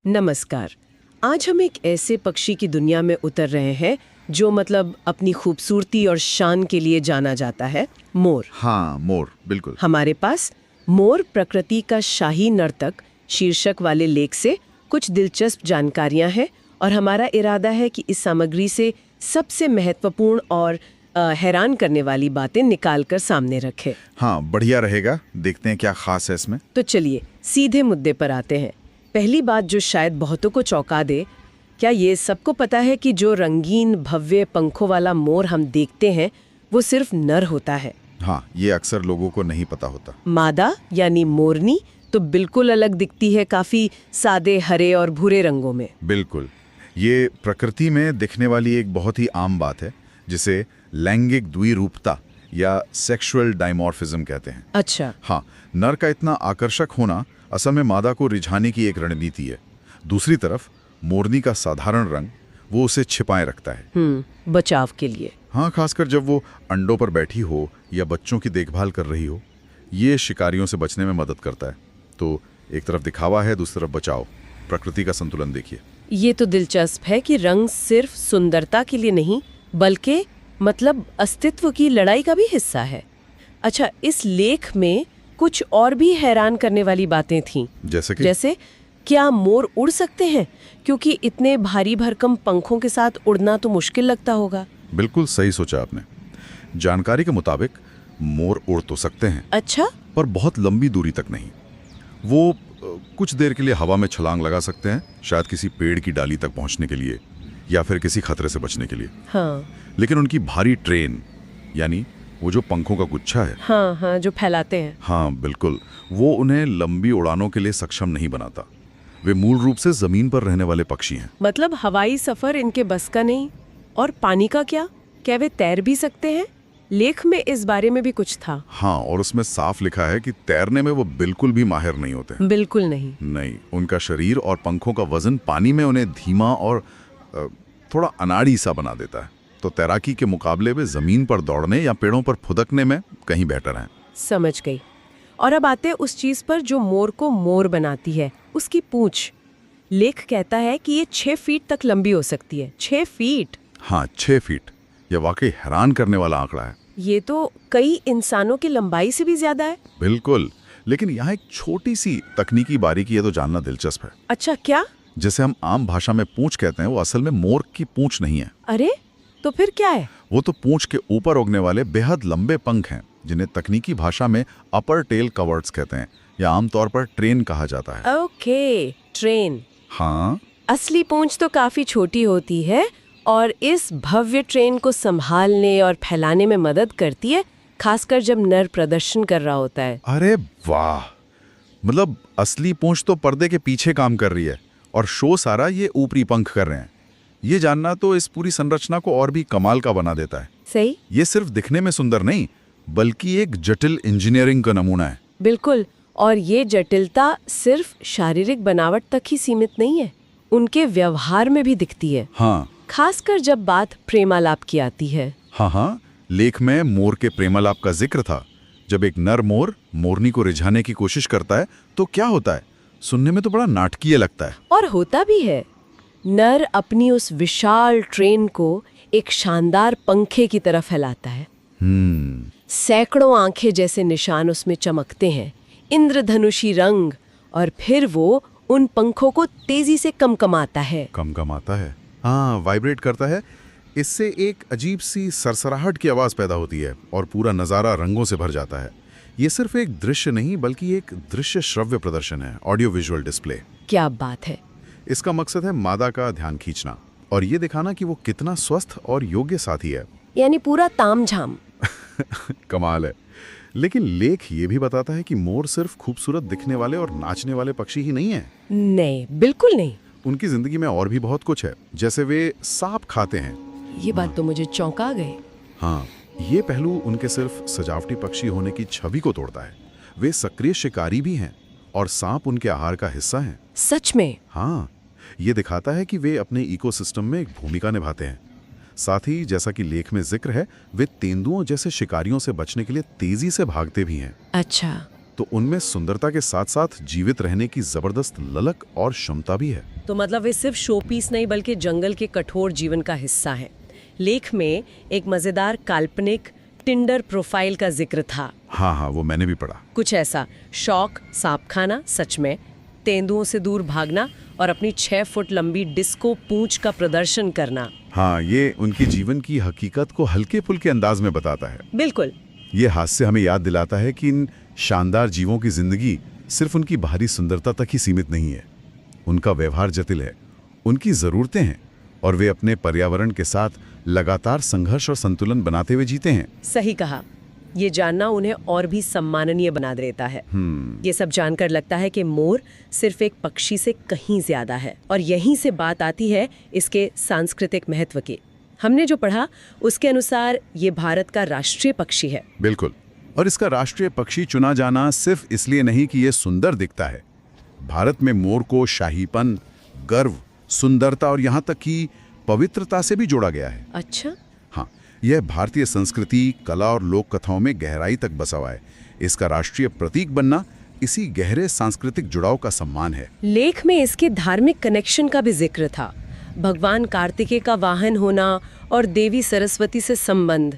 नमस्कार। आज हम एक ऐसे पक्षी की दुनिया में उतर रहे हैं जो अपनी खूबसूरती और शान के लिए जाना जाता है, मोर। हाँ, मोर, बिल्कुल। हमारे पास मोर प्रकृति का शाही नर्तक शीर्षक वाले लेख से कुछ दिलचस्प जानकारियां हैं और हमारा इरादा है कि इस सामग्री से सबसे महत्वपूर्ण और हैरान करने वाली बातें निकाल कर सामने रखें। हाँ, बढ़िया रहेगा। देखते हैं क्या खास है इसमें। तो चलिए सीधे मुद्दे पर आते हैं। पहली बात जो शायद बहुतों को चौंका दे, क्या ये सबको पता है कि जो रंगीन भव्य पंखों वाला मोर हम देखते हैं वो सिर्फ नर होता है? हाँ, ये अक्सर लोगों को नहीं पता होता। मादा यानी मोरनी तो बिल्कुल अलग दिखती है, काफी सादे हरे और भूरे रंगों में। बिल्कुल, ये प्रकृति में दिखने वाली एक बहुत ही आम बात है जिसे लैंगिक द्विरूपता या सेक्सुअल डायमॉर्फिज्म कहते हैं। अच्छा। हाँ, नर का इतना आकर्षक होना असल में मादा को रिझाने की एक रणनीति है। दूसरी तरफ मोरनी का साधारण रंग वो उसे छिपाए रखता है। बचाव के लिए। हाँ, खासकर जब वो अंडों पर बैठी हो या बच्चों की देखभाल कर रही हो, ये शिकारियों से बचने में मदद करता है। तो एक तरफ दिखावा है, दूसरी तरफ बचाव। प्रकृति का संतुलन देखिए। ये तो दिलचस्प है कि रंग सिर्फ सुंदरता के लिए नहीं बल्कि अस्तित्व की लड़ाई का भी हिस्सा है। अच्छा, इस लेख में कुछ और भी हैरान करने वाली बातें थीं। जैसे क्या मोर उड़ सकते हैं? क्योंकि इतने भारी भरकम पंखों के साथ उड़ना तो मुश्किल लगता होगा। बिल्कुल सही सोचा आपने। जानकारी के मुताबिक मोर उड़ तो सकते हैं। अच्छा। पर बहुत लंबी दूरी तक नहीं। वो कुछ देर के लिए हवा में छलांग लगा सकते हैं, शायद किसी पेड़ की डाली तक पहुंचने के लिए या फिर किसी खतरे से बचने के लिए। हाँ। लेकिन उनकी भारी ट्रेन यानी वो जो पंखों का गुच्छा है, हाँ, जो फैलाते हैं। हाँ बिल्कुल, वो उन्हें लंबी उड़ानों के लिए सक्षम नहीं बनाता। वे मूल रूप से जमीन पर रहने वाले पक्षी हैं। हवाई सफर इनके बस का नहीं। और पानी का क्या वे तैर भी सकते हैं? लेख में इस बारे में भी कुछ था। हाँ, और उसमें साफ लिखा है कि तैरने में वो बिल्कुल भी माहिर नहीं होते। बिल्कुल नहीं। उनका शरीर और पंखों का वजन पानी में उन्हें धीमा और थोड़ा अनाड़ी सा बना देता है। तो तैराकी के मुकाबले में जमीन पर दौड़ने या पेड़ों पर फुदकने में कहीं बेहतर हैं। समझ गई। और अब आते हैं उस चीज पर जो मोर को मोर बनाती है, उसकी पूंछ। लेख कहता है कि ये 6 फीट तक लंबी हो सकती है। 6 फीट? हाँ, 6 फीट। यह वाकई हैरान करने वाला आंकड़ा है। ये तो कई इंसानों की लंबाई से भी ज्यादा है। बिल्कुल, लेकिन यहाँ एक छोटी सी तकनीकी बारीकी है तो जानना दिलचस्प है। अच्छा, क्या? जैसे हम आम भाषा में पूंछ कहते हैं, वो असल में मोर की पूंछ नहीं है। अरे, तो फिर क्या है? वो तो पूंछ के ऊपर उगने वाले बेहद लंबे पंख हैं, जिन्हें तकनीकी भाषा में अपर टेल कवर्ड्स कहते हैं या आमतौर पर ट्रेन कहा जाता है। Okay, train. हाँ, असली पूंछ तो काफी छोटी होती है और इस भव्य ट्रेन को संभालने और फैलाने में मदद करती है, खासकर जब नर प्रदर्शन कर रहा होता है। अरे वाह, असली पूंछ तो पर्दे के पीछे काम कर रही है और शो सारा ये ऊपरी पंख कर रहे हैं। ये जानना तो इस पूरी संरचना को और भी कमाल का बना देता है। सही। ये सिर्फ दिखने में सुंदर नहीं बल्कि एक जटिल इंजीनियरिंग का नमूना है। बिल्कुल, और ये जटिलता सिर्फ शारीरिक बनावट तक ही सीमित नहीं है, उनके व्यवहार में भी दिखती है। हाँ, खासकर जब बात प्रेमालाप की आती है। हाँ, लेख में मोर के प्रेमालाप का जिक्र था। जब एक नर मोर मोरनी को रिझाने की कोशिश करता है तो क्या होता है? सुनने में तो बड़ा नाटकीय लगता है। और होता भी है। नर अपनी उस विशाल ट्रेन को एक शानदार पंखे की तरफ फैलाता है। सैकड़ों आंखें जैसे निशान उसमें चमकते हैं, इंद्रधनुषी रंग, और फिर वो उन पंखों को तेजी से कमकमाता है। हाँ, वाइब्रेट करता है। इससे एक अजीब सी सरसराहट की आवाज पैदा होती है और पूरा नजारा रंगों से भर जाता है। ये सिर्फ एक दृश्य नहीं बल्कि एक दृश्य श्रव्य प्रदर्शन है, ऑडियो विजुअल डिस्प्ले। क्या बात है। इसका मकसद है मादा का ध्यान खींचना और ये दिखाना कि वो कितना स्वस्थ और योग्य साथी है। यानी पूरा तामझाम। कमाल है। लेकिन लेख ये भी बताता है कि मोर सिर्फ खूबसूरत दिखने वाले और नाचने वाले पक्षी ही नहीं है। नहीं, बिल्कुल नहीं। उनकी जिंदगी में और भी बहुत कुछ है। जैसे वे सांप खाते हैं। ये बात तो मुझे चौंका गए। हाँ, ये पहलू उनके सिर्फ सजावटी पक्षी होने की छवि को तोड़ता है। वे सक्रिय शिकारी भी हैं और सांप उनके आहार का हिस्सा हैं। सच में? हाँ, ये दिखाता है कि वे अपने इकोसिस्टम में एक भूमिका निभाते हैं। साथ ही जैसा कि लेख में जिक्र है, वे तेंदुओं जैसे शिकारियों से बचने के लिए तेजी से भागते भी हैं। अच्छा। तो उनमें सुंदरता के साथ साथ जीवित रहने की जबरदस्त ललक और क्षमता भी है। तो मतलब वे सिर्फ शो पीस नहीं बल्कि जंगल के कठोर जीवन का हिस्सा है। लेख में एक मजेदार काल्पनिक टिंडर प्रोफाइल का जिक्र था। हाँ, वो मैंने भी पढ़ा। कुछ ऐसा, शौक सांप खाना, सच में तेंदुओं से दूर भागना और अपनी 6 फुट लंबी डिस्को पूंछ का प्रदर्शन करना। हाँ, ये उनकी जीवन की हकीकत को हल्के फुल्के अंदाज में बताता है। बिल्कुल। ये हास्य हमें याद दिलाता है कि इन शानदार जीवों की जिंदगी सिर्फ उनकी बाहरी सुंदरता तक ही सीमित नहीं है। उनका व्यवहार जटिल है, उनकी ज़रूरतें हैं और वे अपने पर्यावरण के साथ लगातार संघर्ष और संतुलन बनाते हुए जीते हैं। सही कहा। ये जानना उन्हें और भी सम्माननीय बना देता है। ये सब जानकर लगता है कि मोर सिर्फ एक पक्षी से कहीं ज्यादा है। और यहीं से बात आती है इसके सांस्कृतिक महत्व की। हमने जो पढ़ा उसके अनुसार ये भारत का राष्ट्रीय पक्षी है। बिल्कुल। और इसका राष्ट्रीय पक्षी चुना जाना सिर्फ इसलिए नहीं कि ये सुंदर दिखता है। भारत में मोर को शाहीपन, गर्व, सुंदरता और यहाँ तक कि पवित्रता से भी जोड़ा गया है। अच्छा। हाँ, यह भारतीय संस्कृति, कला और लोक कथाओं में गहराई तक बसा हुआ है। इसका राष्ट्रीय प्रतीक बनना इसी गहरे सांस्कृतिक जुड़ाव का सम्मान है। लेख में इसके धार्मिक कनेक्शन का भी जिक्र था। भगवान कार्तिकेय का वाहन होना और देवी सरस्वती से संबंध।